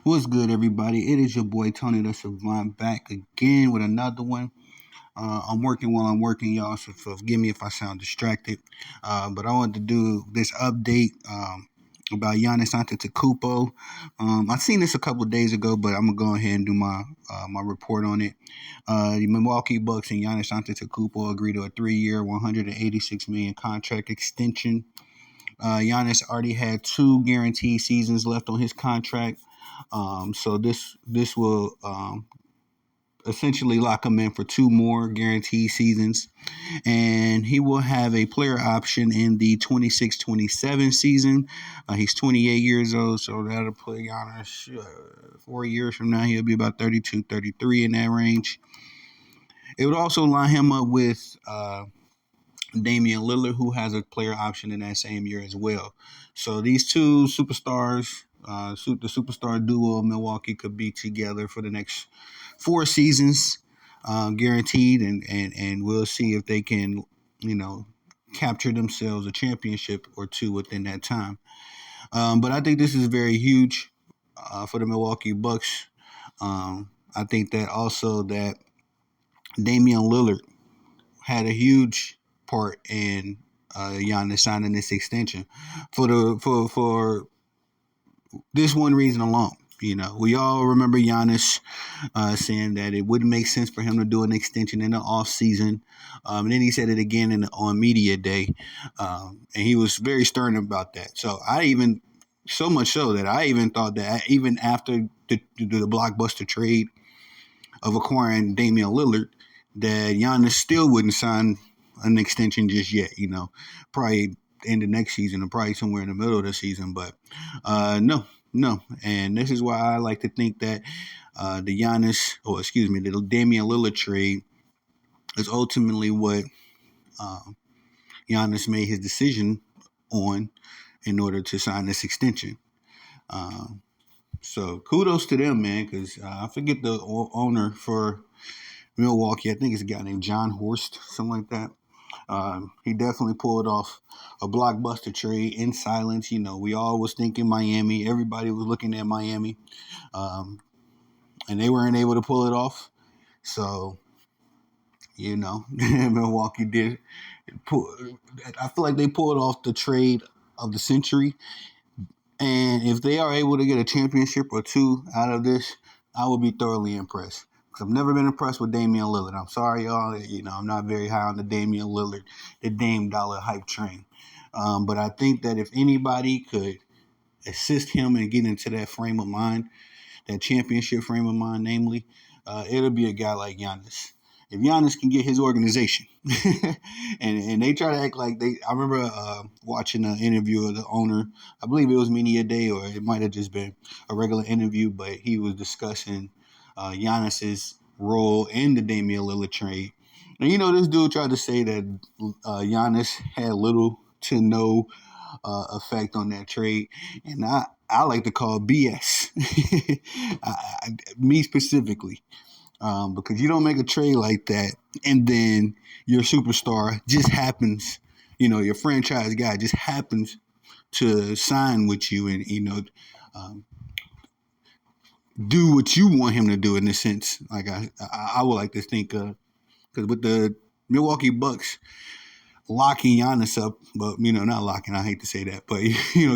What's good, everybody? It is your boy Tony the Savant back again with another one. I'm working while I'm working, y'all, so forgive me if I sound distracted. But I wanted to do this update about Giannis Antetokounmpo. I seen this a couple days ago, but I'm gonna go ahead and do my report on it. The Milwaukee Bucks and Giannis Antetokounmpo agreed to a 3-year, $186 million contract extension. Giannis already had 2 guaranteed seasons left on his contract. So this will essentially lock him in for 2 more guaranteed seasons, and he will have a player option in the 26-27 season. He's 28 years old, so that'll put Giannis 4 years from now. He'll be about 32, 33 in that range. It would also line him up with Damian Lillard, who has a player option in that same year as well. So these two superstars, the superstar duo of Milwaukee, could be together for the next 4 seasons, guaranteed, and we'll see if they can, capture themselves a championship or two within that time. But I think this is very huge for the Milwaukee Bucks. I think that also that Damian Lillard had a huge part in Giannis signing this extension for this one reason alone. We all remember Giannis saying that it wouldn't make sense for him to do an extension in the off season. And then he said it again on media day, and he was very stern about that. So much so that I even thought that even after the blockbuster trade of acquiring Damian Lillard, that Giannis still wouldn't sign an extension just yet. Probably end of next season or probably somewhere in the middle of the season. But no. And this is why I like to think that the Damian Lillard trade is ultimately what Giannis made his decision on in order to sign this extension. So kudos to them, man, because I forget the owner for Milwaukee. I think it's a guy named John Horst, something like that. He definitely pulled off a blockbuster trade in silence. We all was thinking Miami. Everybody was looking at Miami, and they weren't able to pull it off. So, Milwaukee did. I feel like they pulled off the trade of the century. And if they are able to get a championship or two out of this, I would be thoroughly impressed. Because I've never been impressed with Damian Lillard. I'm sorry, y'all. I'm not very high on the Damian Lillard, the Dame Dollar hype train. But I think that if anybody could assist him in getting into that frame of mind, that championship frame of mind, namely, it'll be a guy like Giannis. If Giannis can get his organization, and they try to act like they. I remember watching an interview of the owner. I believe it was Media Day, or it might have just been a regular interview, but he was discussing Giannis's role in the Damian Lillard trade. And this dude tried to say that Giannis had little to no effect on that trade, and I like to call BS. Me specifically. Because you don't make a trade like that and then your superstar just happens, your franchise guy just happens to sign with you and, do what you want him to do in a sense. Like I would like to think, because with the Milwaukee Bucks locking Giannis up, but, not locking, I hate to say that, but,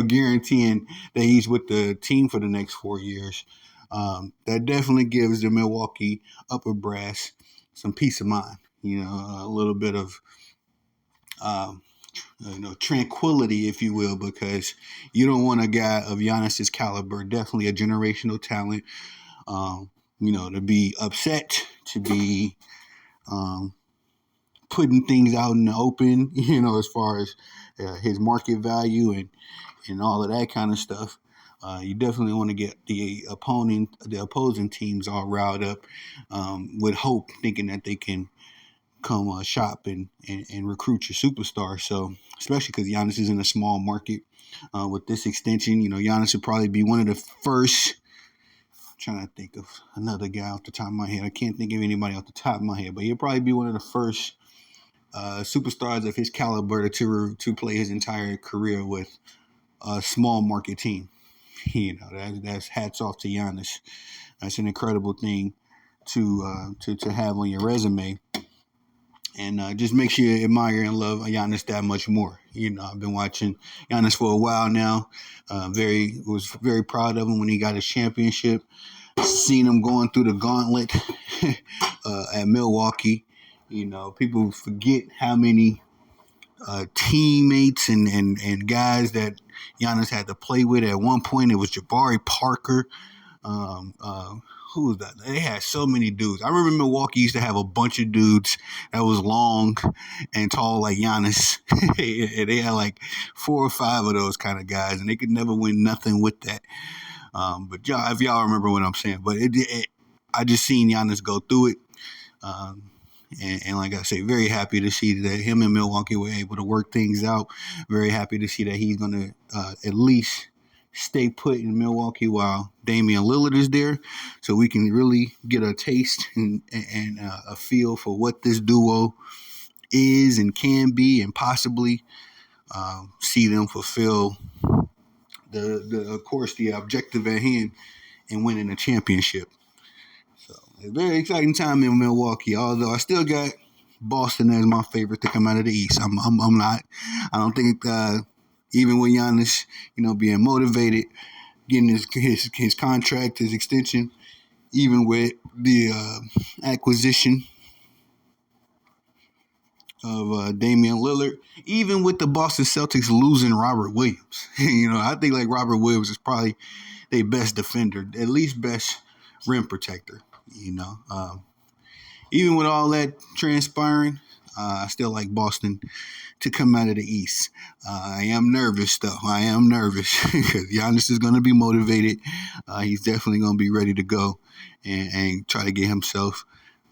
guaranteeing that he's with the team for the next 4 years. That definitely gives the Milwaukee upper brass some peace of mind, a little bit of, tranquility, if you will, because you don't want a guy of Giannis's caliber, definitely a generational talent, to be upset, to be putting things out in the open, as far as his market value and all of that kind of stuff. You definitely want to get the opposing teams all riled up with hope, thinking that they can come shop and recruit your superstar. So, especially because Giannis is in a small market with this extension, Giannis would probably be one of the first. I'm trying to think of another guy off the top of my head. I can't think of anybody off the top of my head, but he'll probably be one of the first superstars of his caliber to play his entire career with a small market team. That's hats off to Giannis. That's an incredible thing to have on your resume, and just makes you admire and love Giannis that much more. I've been watching Giannis for a while now. Was very proud of him when he got his championship. Seen him going through the gauntlet at Milwaukee. People forget how many teammates and guys that Giannis had to play with. At one point, it was Jabari Parker. Um, uh, who was that? They had so many dudes. I remember Milwaukee used to have a bunch of dudes that was long and tall like Giannis. And they had like 4 or 5 of those kind of guys, and they could never win nothing with that. But y'all, if y'all remember what I'm saying, but I just seen Giannis go through it. Um, and like I say, very happy to see that him and Milwaukee were able to work things out. Very happy to see that he's going to at least stay put in Milwaukee while Damian Lillard is there, so we can really get a taste and a feel for what this duo is and can be, and possibly see them fulfill of course, the objective at hand in winning a championship. So it's a very exciting time in Milwaukee. Although I still got Boston as my favorite to come out of the East. I'm not. I don't think even with Giannis, being motivated, getting his contract, his extension, even with the acquisition of Damian Lillard, even with the Boston Celtics losing Robert Williams. I think like Robert Williams is probably their best defender, at least best rim protector. Even with all that transpiring, I still like Boston to come out of the East. I am nervous, though. I am nervous because Giannis is going to be motivated. He's definitely going to be ready to go and try to get himself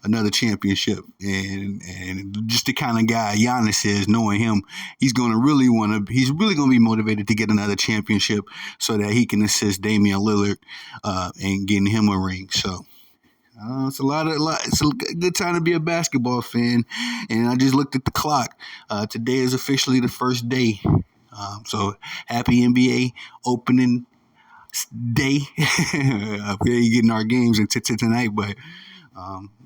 another championship. And just the kind of guy Giannis is, knowing him, he's really going to be motivated to get another championship so that he can assist Damian Lillard and getting him a ring. So it's a good time to be a basketball fan. And I just looked at the clock. Today is officially the first day. So happy NBA opening day. We're getting our games into tonight, but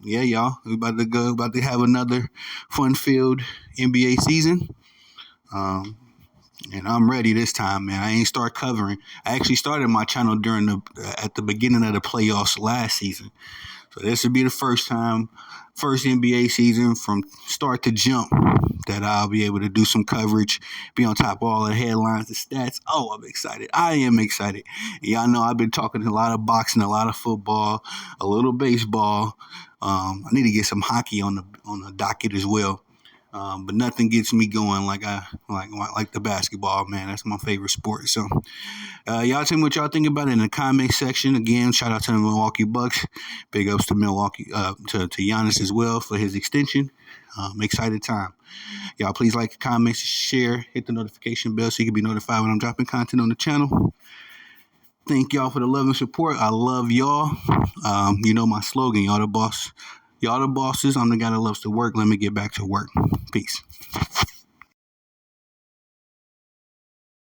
yeah, y'all, we're about to have another fun-filled NBA season. And I'm ready this time, man. I ain't start covering. I actually started my channel at the beginning of the playoffs last season. So this would be the first NBA season from start to jump that I'll be able to do some coverage, be on top of all the headlines, the stats. Oh, I'm excited. I am excited. Y'all know I've been talking a lot of boxing, a lot of football, a little baseball. I need to get some hockey on the docket as well. But nothing gets me going like the basketball, man. That's my favorite sport. So y'all tell me what y'all think about it in the comment section. Again, shout out to the Milwaukee Bucks. Big ups to Milwaukee, to Giannis as well for his extension. Excited time. Y'all please like, comment, share, hit the notification bell so you can be notified when I'm dropping content on the channel. Thank y'all for the love and support. I love y'all. My slogan, y'all the boss. Y'all the bosses. I'm the guy that loves to work. Let me get back to work. Peace.